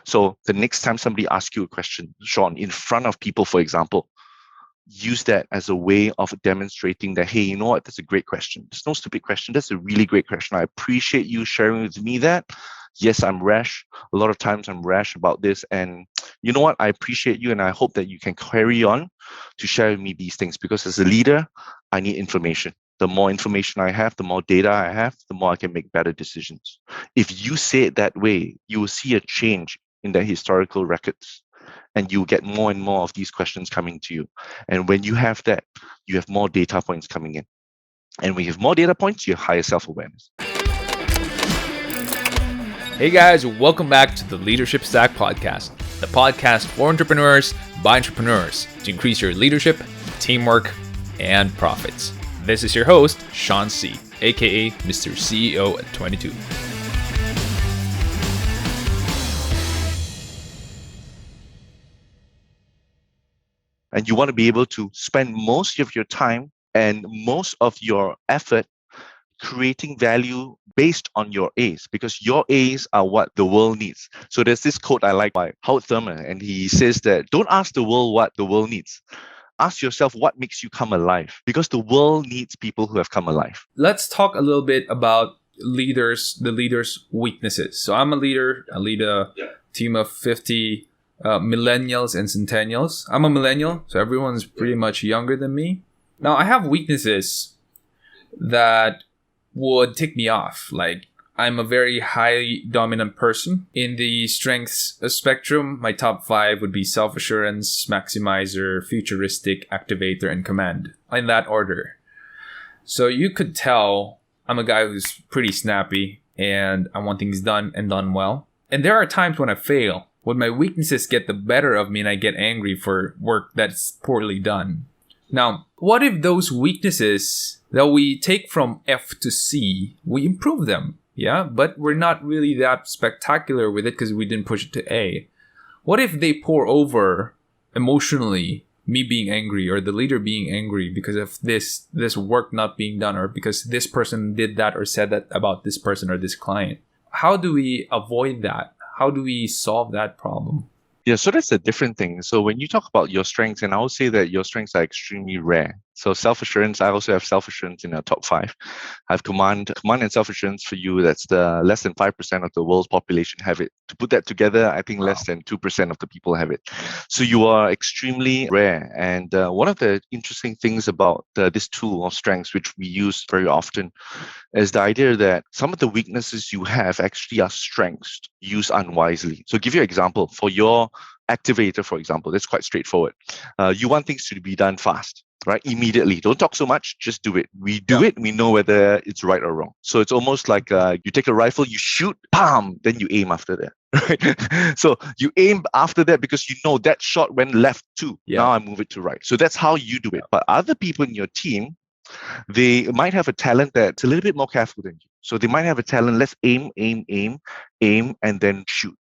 So the next time somebody asks you a question, Sean, in front of people, for example, use that as a way of demonstrating that, hey, you know what, that's a great question. It's no stupid question. That's a really great question. I appreciate you sharing with me that. Yes, I'm rash. A lot of times I'm rash about this. And you know what? I appreciate you. And I hope that you can carry on to share with me these things, because as a leader, I need information. The more information I have, the more data I have, the more I can make better decisions. If you say it that way, you will see a change in the historical records, and you get more and more of these questions coming to you. And when you have that, you have more data points coming in. And when you have more data points, you have higher self-awareness. Hey guys, welcome back to the Leadership Stack Podcast, the podcast for entrepreneurs by entrepreneurs to increase your leadership, teamwork, and profits. This is your host, Sean C., aka Mr. CEO at 22. And you want to be able to spend most of your time and most of your effort creating value based on your A's, because your A's are what the world needs. So there's this quote I like by Howard Thurman, and he says that don't ask the world what the world needs. Ask yourself what makes you come alive, because the world needs people who have come alive. Let's talk a little bit about the leaders' weaknesses. So I'm a leader. I lead a team of 50 millennials and centennials. I'm a millennial, so everyone's pretty much younger than me. Now, I have weaknesses that would tick me off. Like, I'm a very highly dominant person. In the strengths spectrum, my top 5 would be self-assurance, maximizer, futuristic, activator, and command, in that order. So you could tell I'm a guy who's pretty snappy and I want things done and done well. And there are times when I fail, when my weaknesses get the better of me and I get angry for work that's poorly done. Now, what if those weaknesses that we take from F to C, we improve them? Yeah, but we're not really that spectacular with it because we didn't push it to A. What if they pour over emotionally, me being angry or the leader being angry because of this work not being done, or because this person did that or said that about this person or this client? How do we avoid that? How do we solve that problem? Yeah, so that's a different thing. So when you talk about your strengths, and I would say that your strengths are extremely rare. So self-assurance, I also have self-assurance in our top 5. I have command and self-assurance for you. That's the less than 5% of the world's population have it. To put that together, I think less than 2% of the people have it. So you are extremely rare. And one of the interesting things about this tool of strengths, which we use very often, is the idea that some of the weaknesses you have actually are strengths used unwisely. So give you an example. For your activator, for example, that's quite straightforward. You want things to be done fast, right? Immediately. Don't talk so much, just do it. We do it, we know whether it's right or wrong. So it's almost like you take a rifle, you shoot, bam, then you aim after that. Right? So you aim after that because you know that shot went left too. Yeah. Now I move it to right. So that's how you do it. But other people in your team, they might have a talent that's a little bit more careful than you. So they might have a talent, let's aim, and then shoot.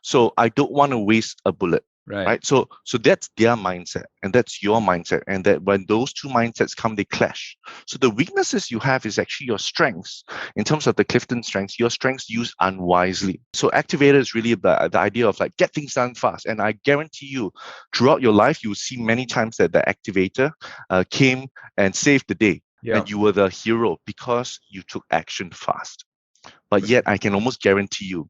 So I don't want to waste a bullet. Right. So that's their mindset, and that's your mindset. And that when those two mindsets come, they clash. So the weaknesses you have is actually your strengths. In terms of the Clifton strengths, your strengths used unwisely. So activator is really about the idea of like, get things done fast. And I guarantee you, throughout your life, you will see many times that the activator came and saved the day. Yeah. And you were the hero because you took action fast. But yet, I can almost guarantee you,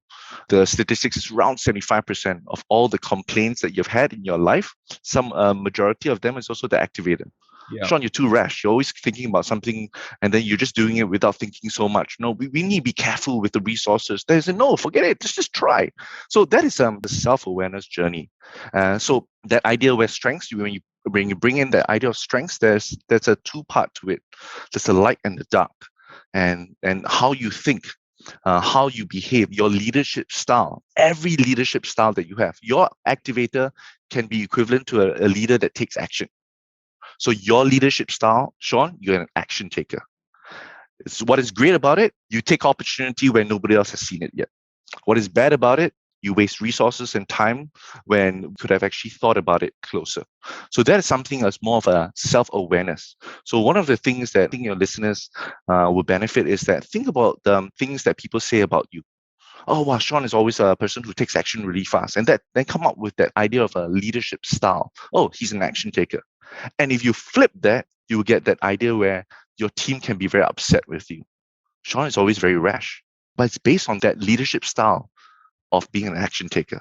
the statistics is around 75% of all the complaints that you've had in your life. Some majority of them is also the activator. Yeah. Sean, you're too rash. You're always thinking about something, and then you're just doing it without thinking so much. No, we need to be careful with the resources. There's no, forget it. Just try. So that is the self-awareness journey. So that idea where strengths, when you bring in the idea of strengths, there's a 2-part to it. There's the light and the dark, and how you think. How you behave, your leadership style, every leadership style that you have. Your activator can be equivalent to a leader that takes action. So your leadership style, Sean, you're an action taker. What is great about it, you take opportunity when nobody else has seen it yet. What is bad about it, you waste resources and time when you could have actually thought about it closer. So that is something that's more of a self-awareness. So one of the things that I think your listeners will benefit is that think about the things that people say about you. Oh, wow, Sean is always a person who takes action really fast. And that then come up with that idea of a leadership style. Oh, he's an action taker. And if you flip that, you will get that idea where your team can be very upset with you. Sean is always very rash, but it's based on that leadership style of being an action taker.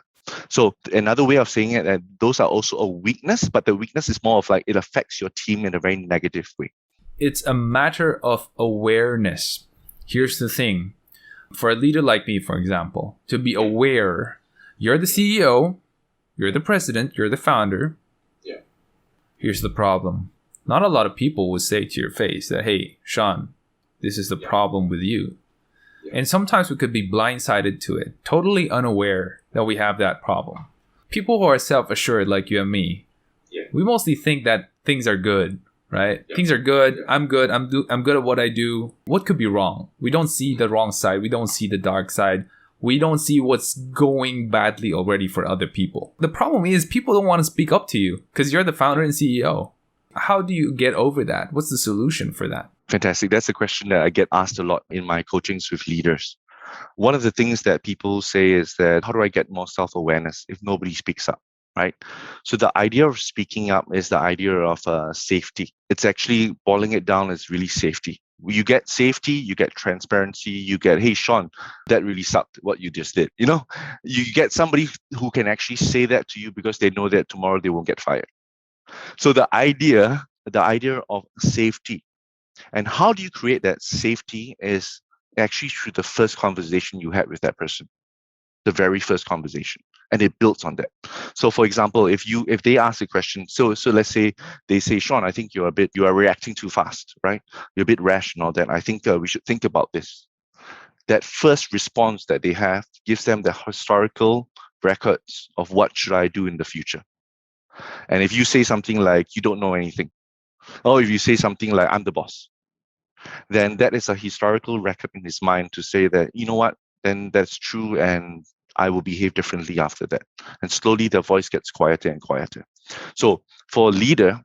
So another way of saying it, that those are also a weakness, but the weakness is more of like it affects your team in a very negative way. It's a matter of awareness. Here's the thing. For a leader like me, for example, to be aware, you're the CEO, you're the president, you're the founder. Yeah. Here's the problem. Not a lot of people would say to your face that, hey, Sean, this is the problem with you. Yeah. And sometimes we could be blindsided to it, totally unaware that we have that problem. People who are self-assured like you and me, we mostly think that things are good, right? Yeah. Things are good. Yeah. I'm good. I'm good at what I do. What could be wrong? We don't see the wrong side. We don't see the dark side. We don't see what's going badly already for other people. The problem is people don't want to speak up to you because you're the founder and CEO. How do you get over that? What's the solution for that? Fantastic. That's a question that I get asked a lot in my coachings with leaders. One of the things that people say is that, how do I get more self-awareness if nobody speaks up, right? So the idea of speaking up is the idea of safety. It's actually boiling it down as really safety. You get safety, you get transparency, you get, hey, Sean, that really sucked what you just did. You know, you get somebody who can actually say that to you because they know that tomorrow they won't get fired. So the idea of safety, and how do you create that safety is actually through the first conversation you had with that person, the very first conversation, and it builds on that. So for example, if they ask a question, so let's say they say, Sean, I think you are reacting too fast, right? You're a bit rash and all that. I think we should think about this. That first response that they have gives them the historical records of what should I do in the future. And if you say something like you don't know anything, or if you say something like I'm the boss, then that is a historical record in his mind to say that, you know what, then that's true and I will behave differently after that. And slowly the voice gets quieter and quieter. So for a leader,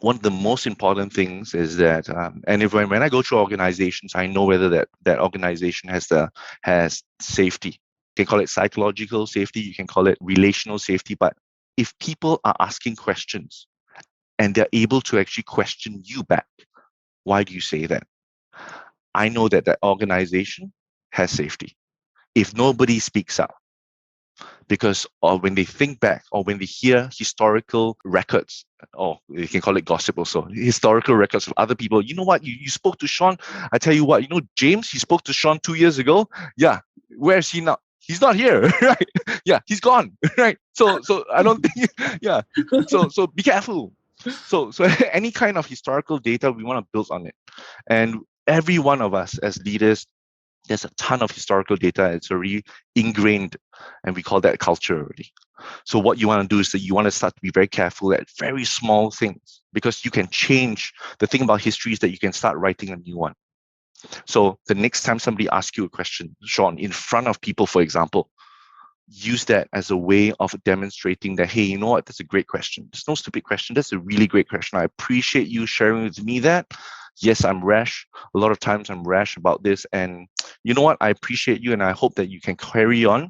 one of the most important things is that, and if when I go through organizations, I know whether that organization has safety. You can call it psychological safety, you can call it relational safety, but if people are asking questions and they're able to actually question you back, why do you say that? I know that organization has safety. If nobody speaks up, because when they think back or when they hear historical records, or you can call it gossip also, historical records of other people, you know what, you spoke to Sean, I tell you what, James, he spoke to Sean 2 years ago. Yeah, where is he now? He's not here, right? Yeah, he's gone, right? So I don't think, yeah. So be careful. So any kind of historical data, we want to build on it. And every one of us as leaders, there's a ton of historical data. It's already ingrained, and we call that culture already. So what you want to do is that you want to start to be very careful at very small things, because you can change. The thing about history is that you can start writing a new one. So the next time somebody asks you a question, Sean, in front of people, for example, use that as a way of demonstrating that, hey, you know what, that's a great question. There's no stupid question. That's a really great question. I appreciate you sharing with me that. Yes, I'm rash. A lot of times I'm rash about this. And you know what? I appreciate you. And I hope that you can carry on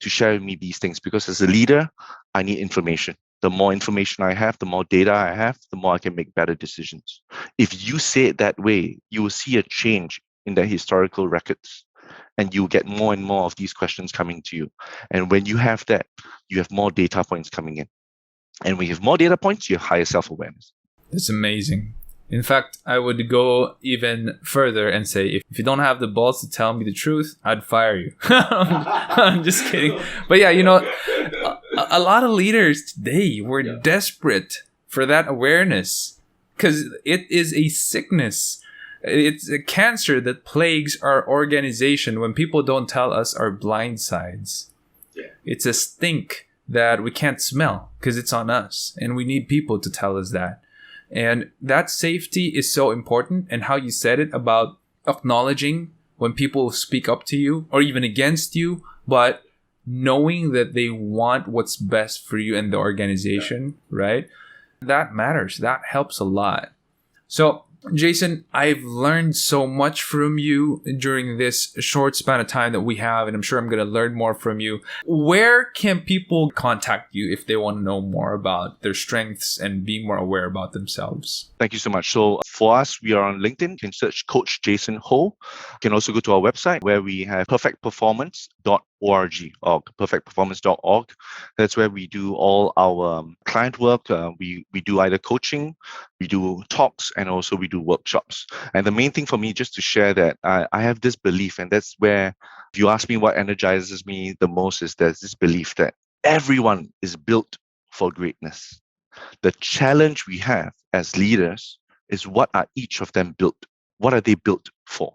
to share with me these things, because as a leader, I need information. The more information I have, the more data I have, the more I can make better decisions. If you say it that way, you will see a change in the historical records. And you get more and more of these questions coming to you. And when you have that, you have more data points coming in. And when you have more data points, you have higher self-awareness. It's amazing. In fact, I would go even further and say, if you don't have the balls to tell me the truth, I'd fire you. I'm just kidding. But yeah, a lot of leaders today were desperate for that awareness, because it is a sickness. It's a cancer that plagues our organization when people don't tell us our blind sides. Yeah. It's a stink that we can't smell because it's on us, and we need people to tell us that. And that safety is so important. And how you said it about acknowledging when people speak up to you or even against you, but knowing that they want what's best for you and the organization, right? That matters. That helps a lot. So Jayson, I've learned so much from you during this short span of time that we have, and I'm sure I'm going to learn more from you. Where can people contact you if they want to know more about their strengths and being more aware about themselves? Thank you so much. So for us, we are on LinkedIn. You can search Coach Jayson Ho. You can also go to our website where we have perfectperformance.org or perfectperformance.org. That's where we do all our client work. We do either coaching, we do talks, and also we do workshops. And the main thing for me, just to share that I have this belief, and that's where, if you ask me what energizes me the most, is there's this belief that everyone is built for greatness. The challenge we have as leaders is, what are each of them built? What are they built for?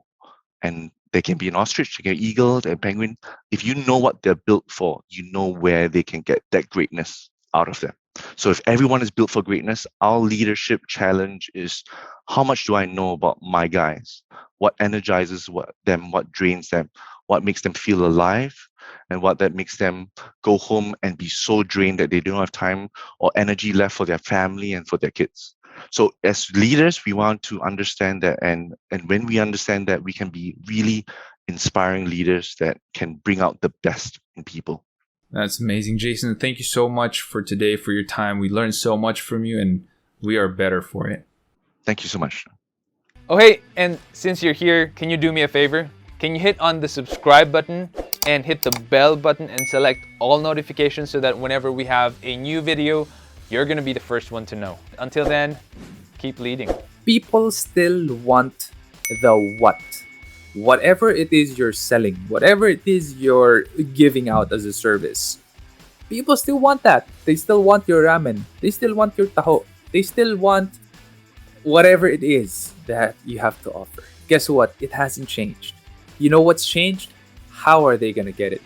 And they can be an ostrich, they can be an eagle, a penguin. If you know what they're built for, you know where they can get that greatness out of them. So if everyone is built for greatness, our leadership challenge is, how much do I know about my guys? What energizes them? What drains them? What makes them feel alive? And what that makes them go home and be so drained that they don't have time or energy left for their family and for their kids. So as leaders, we want to understand that, and when we understand that, we can be really inspiring leaders that can bring out the best in people. That's amazing, Jayson. Thank you so much for today, for your time. We learned so much from you, and we are better for it. Thank you so much. Oh, hey, and since you're here, can you do me a favor? Can you hit on the subscribe button and hit the bell button and select all notifications so that whenever we have a new video, you're going to be the first one to know. Until then, keep leading. People still want the what. Whatever it is you're selling, whatever it is you're giving out as a service, people still want that. They still want your ramen. They still want your taho. They still want whatever it is that you have to offer. Guess what? It hasn't changed. You know what's changed? How are they going to get it?